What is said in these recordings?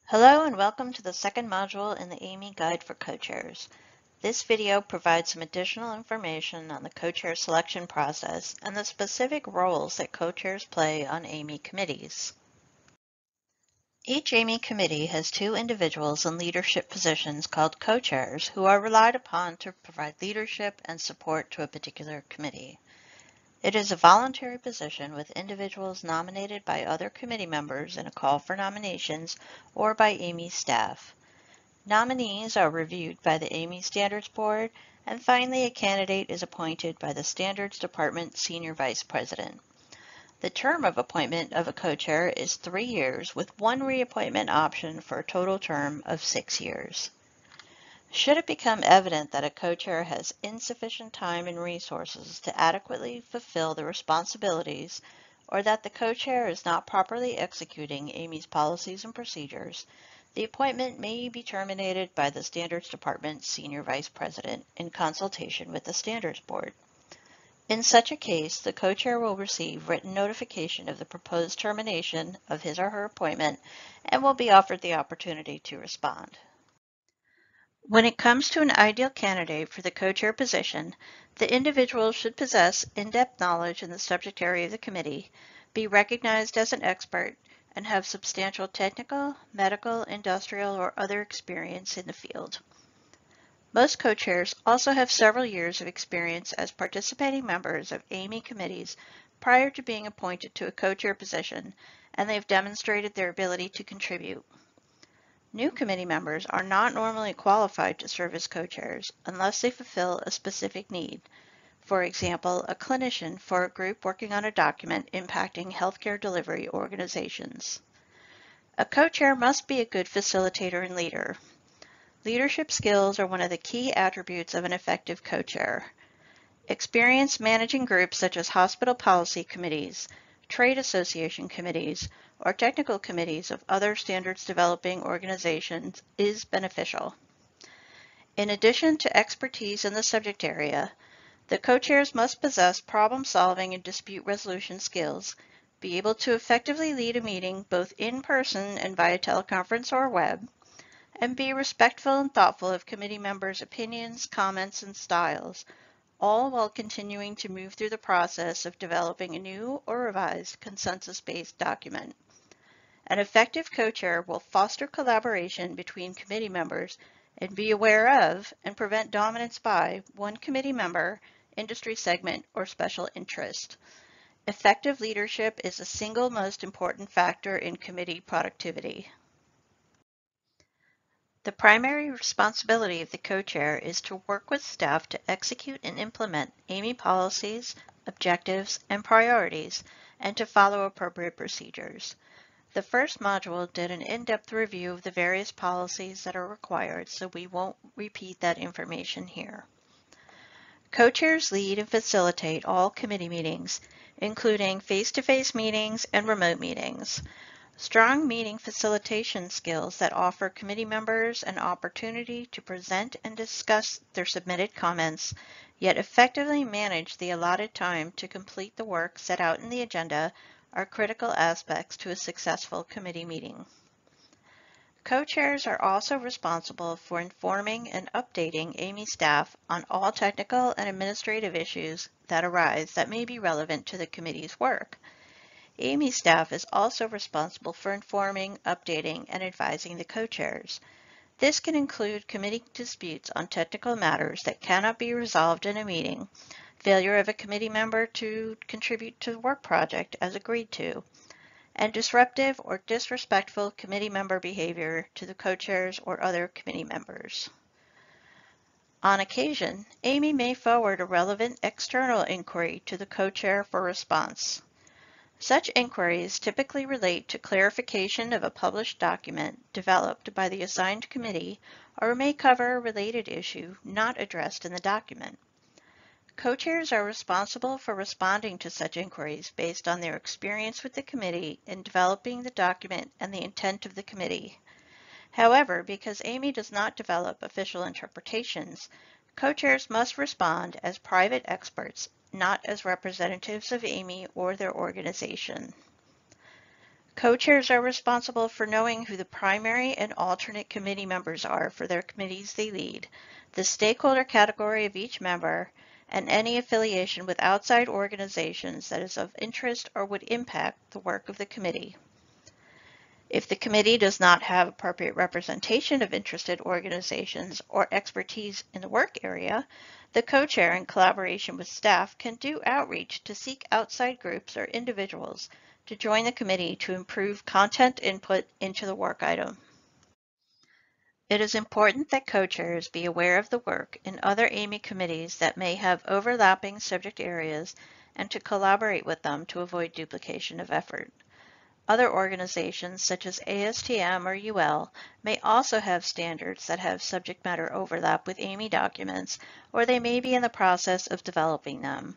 Hello and welcome to the second module in the AAMI Guide for Co-Chairs. This video provides some additional information on the co-chair selection process and the specific roles that co-chairs play on AAMI committees. Each AAMI committee has two individuals in leadership positions called co-chairs who are relied upon to provide leadership and support to a particular committee. It is a voluntary position with individuals nominated by other committee members in a call for nominations or by AAMI staff. Nominees are reviewed by the AAMI Standards Board, and finally a candidate is appointed by the Standards Department Senior Vice President. The term of appointment of a co-chair is 3 years with one reappointment option for a total term of 6 years. Should it become evident that a co-chair has insufficient time and resources to adequately fulfill the responsibilities, or that the co-chair is not properly executing AAMI's policies and procedures, the appointment may be terminated by the Standards Department Senior Vice President in consultation with the Standards Board. In such a case, the co-chair will receive written notification of the proposed termination of his or her appointment and will be offered the opportunity to respond. When it comes to an ideal candidate for the co-chair position, the individual should possess in-depth knowledge in the subject area of the committee, be recognized as an expert, and have substantial technical, medical, industrial, or other experience in the field. Most co-chairs also have several years of experience as participating members of AAMI committees prior to being appointed to a co-chair position, and they have demonstrated their ability to contribute. New committee members are not normally qualified to serve as co-chairs unless they fulfill a specific need. For example, a clinician for a group working on a document impacting healthcare delivery organizations. A co-chair must be a good facilitator and leader. Leadership skills are one of the key attributes of an effective co-chair. Experience managing groups such as hospital policy committees, trade association committees, or technical committees of other standards developing organizations is beneficial. In addition to expertise in the subject area, the co-chairs must possess problem-solving and dispute resolution skills, be able to effectively lead a meeting both in person and via teleconference or web, and be respectful and thoughtful of committee members' opinions, comments, and styles, all while continuing to move through the process of developing a new or revised consensus-based document. An effective co-chair will foster collaboration between committee members and be aware of and prevent dominance by one committee member, industry segment, or special interest. Effective leadership is the single most important factor in committee productivity. The primary responsibility of the co-chair is to work with staff to execute and implement AAMI policies, objectives, and priorities, and to follow appropriate procedures. The first module did an in-depth review of the various policies that are required, so we won't repeat that information here. Co-chairs lead and facilitate all committee meetings, including face-to-face meetings and remote meetings. Strong meeting facilitation skills that offer committee members an opportunity to present and discuss their submitted comments, yet effectively manage the allotted time to complete the work set out in the agenda are critical aspects to a successful committee meeting. Co-chairs are also responsible for informing and updating AAMI staff on all technical and administrative issues that arise that may be relevant to the committee's work. AAMI staff is also responsible for informing, updating, and advising the co-chairs. This can include committee disputes on technical matters that cannot be resolved in a meeting, failure of a committee member to contribute to the work project as agreed to, and disruptive or disrespectful committee member behavior to the co-chairs or other committee members. On occasion, AAMI may forward a relevant external inquiry to the co-chair for response. Such inquiries typically relate to clarification of a published document developed by the assigned committee or may cover a related issue not addressed in the document. Co-chairs are responsible for responding to such inquiries based on their experience with the committee in developing the document and the intent of the committee. However, because AAMI does not develop official interpretations, co-chairs must respond as private experts, not as representatives of AAMI or their organization. Co-chairs are responsible for knowing who the primary and alternate committee members are for their committees they lead, the stakeholder category of each member, and any affiliation with outside organizations that is of interest or would impact the work of the committee. If the committee does not have appropriate representation of interested organizations or expertise in the work area, the co-chair, in collaboration with staff, can do outreach to seek outside groups or individuals to join the committee to improve content input into the work item. It is important that co-chairs be aware of the work in other AAMI committees that may have overlapping subject areas and to collaborate with them to avoid duplication of effort. Other organizations, such as ASTM or UL, may also have standards that have subject matter overlap with AAMI documents, or they may be in the process of developing them.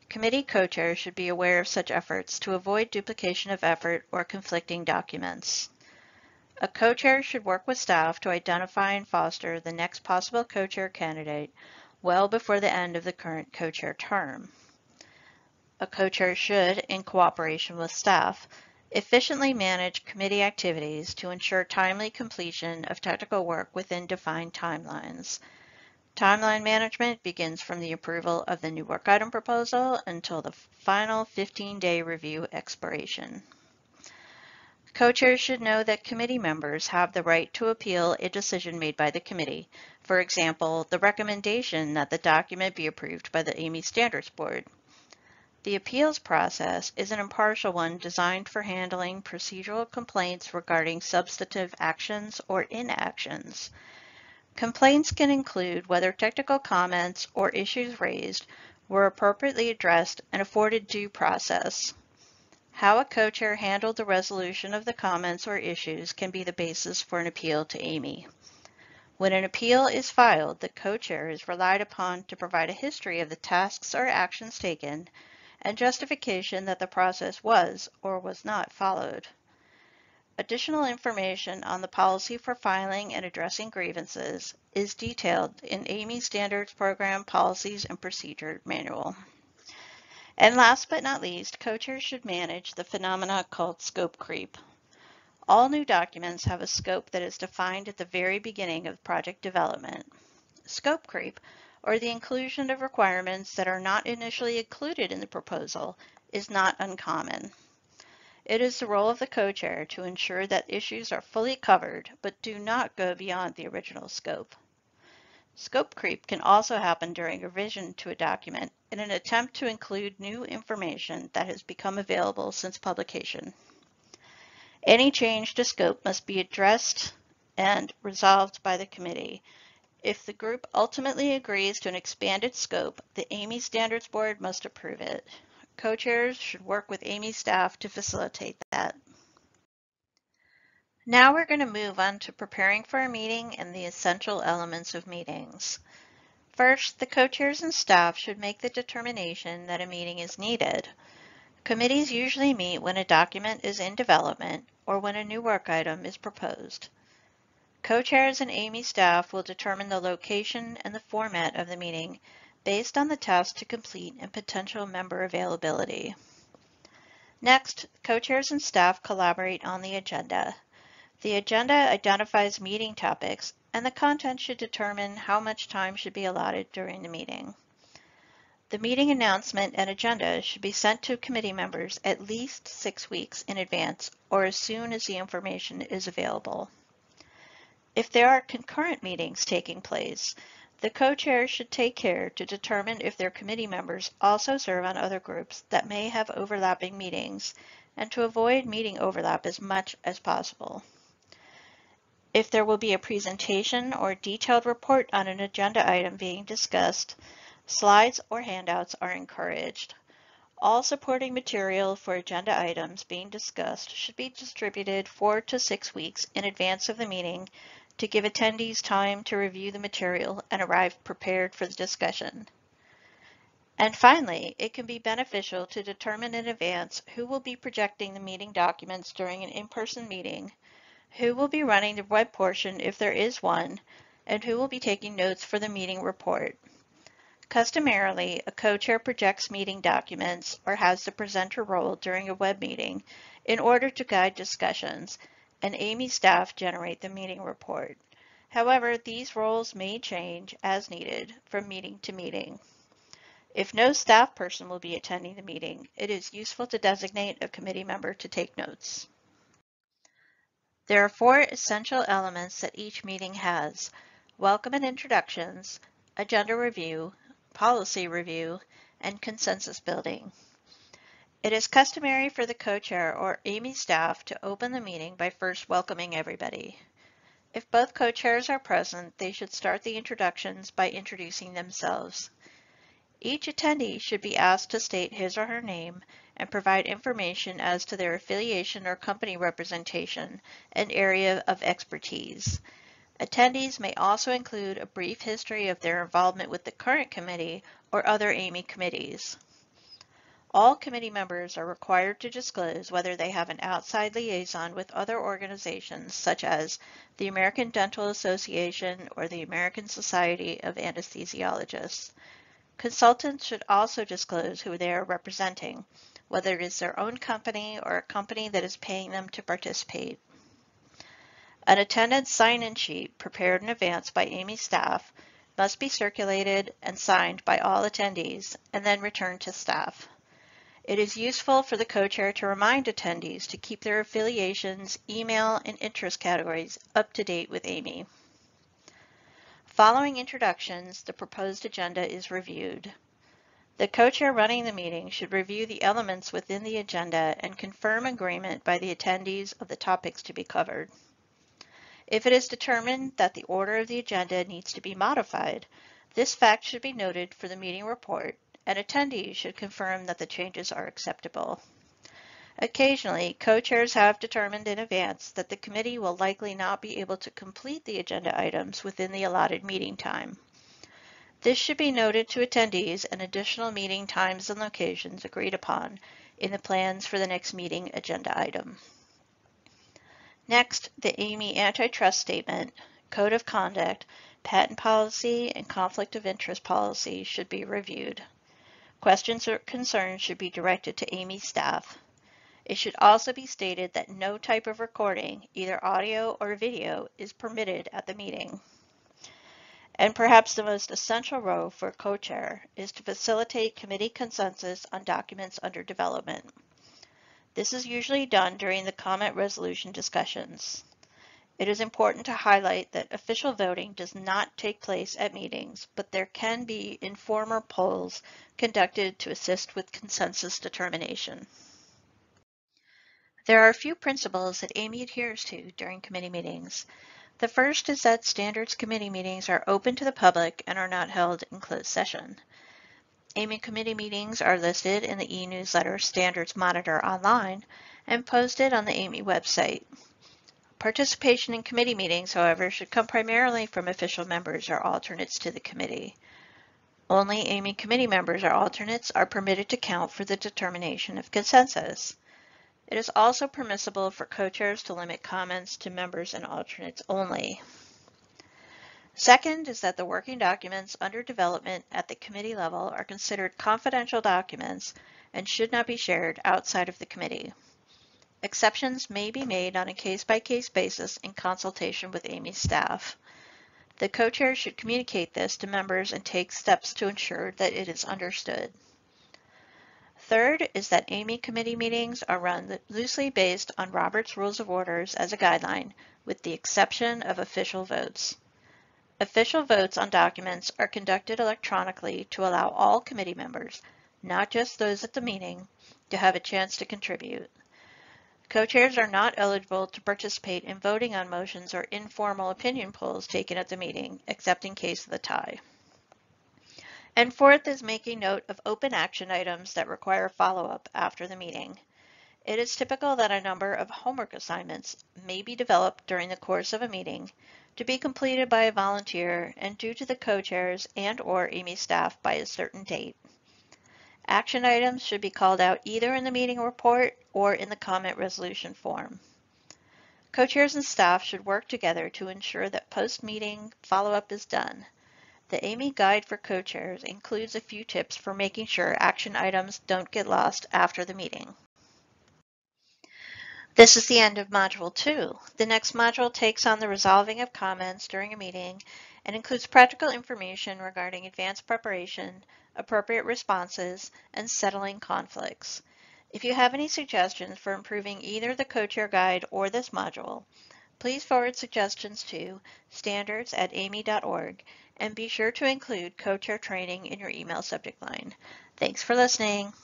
Committee co-chairs should be aware of such efforts to avoid duplication of effort or conflicting documents. A co-chair should work with staff to identify and foster the next possible co-chair candidate well before the end of the current co-chair term. A co-chair should, in cooperation with staff, efficiently manage committee activities to ensure timely completion of technical work within defined timelines. Timeline management begins from the approval of the new work item proposal until the final 15-day review expiration. Co-chairs should know that committee members have the right to appeal a decision made by the committee. For example, the recommendation that the document be approved by the AAMI Standards Board. The appeals process is an impartial one designed for handling procedural complaints regarding substantive actions or inactions. Complaints can include whether technical comments or issues raised were appropriately addressed and afforded due process. How a co-chair handled the resolution of the comments or issues can be the basis for an appeal to AAMI. When an appeal is filed, the co-chair is relied upon to provide a history of the tasks or actions taken and justification that the process was or was not followed. Additional information on the policy for filing and addressing grievances is detailed in AAMI Standards Program Policies and Procedure Manual. And last but not least, co-chairs should manage the phenomena called scope creep. All new documents have a scope that is defined at the very beginning of project development. Scope creep, or the inclusion of requirements that are not initially included in the proposal, is not uncommon. It is the role of the co-chair to ensure that issues are fully covered but do not go beyond the original scope. Scope creep can also happen during a revision to a document in an attempt to include new information that has become available since publication. Any change to scope must be addressed and resolved by the committee. If the group ultimately agrees to an expanded scope, the AAMI Standards Board must approve it. Co-chairs should work with AAMI staff to facilitate that. Now we're going to move on to preparing for a meeting and the essential elements of meetings. First, the co-chairs and staff should make the determination that a meeting is needed. Committees usually meet when a document is in development or when a new work item is proposed. Co-chairs and AAMI staff will determine the location and the format of the meeting based on the task to complete and potential member availability. Next, co-chairs and staff collaborate on the agenda. The agenda identifies meeting topics, and the content should determine how much time should be allotted during the meeting. The meeting announcement and agenda should be sent to committee members at least 6 weeks in advance or as soon as the information is available. If there are concurrent meetings taking place, the co-chairs should take care to determine if their committee members also serve on other groups that may have overlapping meetings and to avoid meeting overlap as much as possible. If there will be a presentation or detailed report on an agenda item being discussed, slides or handouts are encouraged. All supporting material for agenda items being discussed should be distributed 4 to 6 weeks in advance of the meeting to give attendees time to review the material and arrive prepared for the discussion. And finally, it can be beneficial to determine in advance who will be projecting the meeting documents during an in-person meeting, who will be running the web portion if there is one, and who will be taking notes for the meeting report. Customarily, a co-chair projects meeting documents or has the presenter role during a web meeting in order to guide discussions, and AAMI staff generate the meeting report. However, these roles may change as needed from meeting to meeting. If no staff person will be attending the meeting, it is useful to designate a committee member to take notes. There are 4 essential elements that each meeting has: welcome and introductions, agenda review, policy review, and consensus building. It is customary for the co-chair or AAMI staff to open the meeting by first welcoming everybody. If both co-chairs are present, they should start the introductions by introducing themselves. Each attendee should be asked to state his or her name and provide information as to their affiliation or company representation and area of expertise. Attendees may also include a brief history of their involvement with the current committee or other AAMI committees. All committee members are required to disclose whether they have an outside liaison with other organizations such as the American Dental Association or the American Society of Anesthesiologists. Consultants should also disclose who they are representing, whether it is their own company or a company that is paying them to participate. An attendance sign-in sheet prepared in advance by AAMI staff must be circulated and signed by all attendees and then returned to staff. It is useful for the co-chair to remind attendees to keep their affiliations, email, and interest categories up to date with AAMI. Following introductions, the proposed agenda is reviewed. The co-chair running the meeting should review the elements within the agenda and confirm agreement by the attendees of the topics to be covered. If it is determined that the order of the agenda needs to be modified, this fact should be noted for the meeting report, and attendees should confirm that the changes are acceptable. Occasionally, co-chairs have determined in advance that the committee will likely not be able to complete the agenda items within the allotted meeting time. This should be noted to attendees and additional meeting times and locations agreed upon in the plans for the next meeting agenda item. Next, the AAMI antitrust statement, code of conduct, patent policy, and conflict of interest policy should be reviewed. Questions or concerns should be directed to AAMI staff. It should also be stated that no type of recording, either audio or video, is permitted at the meeting. And perhaps the most essential role for co-chair is to facilitate committee consensus on documents under development. This is usually done during the comment resolution discussions. It is important to highlight that official voting does not take place at meetings, but there can be informal polls conducted to assist with consensus determination. There are a few principles that AAMI adheres to during committee meetings. The first is that standards committee meetings are open to the public and are not held in closed session. AAMI committee meetings are listed in the e-newsletter Standards Monitor online and posted on the AAMI website. Participation in committee meetings, however, should come primarily from official members or alternates to the committee. Only AAMI committee members or alternates are permitted to count for the determination of consensus. It is also permissible for co-chairs to limit comments to members and alternates only. Second is that the working documents under development at the committee level are considered confidential documents and should not be shared outside of the committee. Exceptions may be made on a case-by-case basis in consultation with AAMI staff. The co-chair should communicate this to members and take steps to ensure that it is understood. Third is that AAMI committee meetings are run loosely based on Robert's Rules of Orders as a guideline, with the exception of official votes. Official votes on documents are conducted electronically to allow all committee members, not just those at the meeting, to have a chance to contribute. Co-chairs are not eligible to participate in voting on motions or informal opinion polls taken at the meeting, except in case of the tie. And fourth is making note of open action items that require follow-up after the meeting. It is typical that a number of homework assignments may be developed during the course of a meeting to be completed by a volunteer and due to the co-chairs and/or AAMI staff by a certain date. Action items should be called out either in the meeting report or in the comment resolution form. Co-chairs and staff should work together to ensure that post-meeting follow-up is done. The AAMI Guide for Co-chairs includes a few tips for making sure action items don't get lost after the meeting. This is the end of Module 2. The next module takes on the resolving of comments during a meeting and includes practical information regarding advanced preparation, appropriate responses, and settling conflicts. If you have any suggestions for improving either the co-chair guide or this module, please forward suggestions to standards@aami.org and be sure to include co-chair training in your email subject line. Thanks for listening.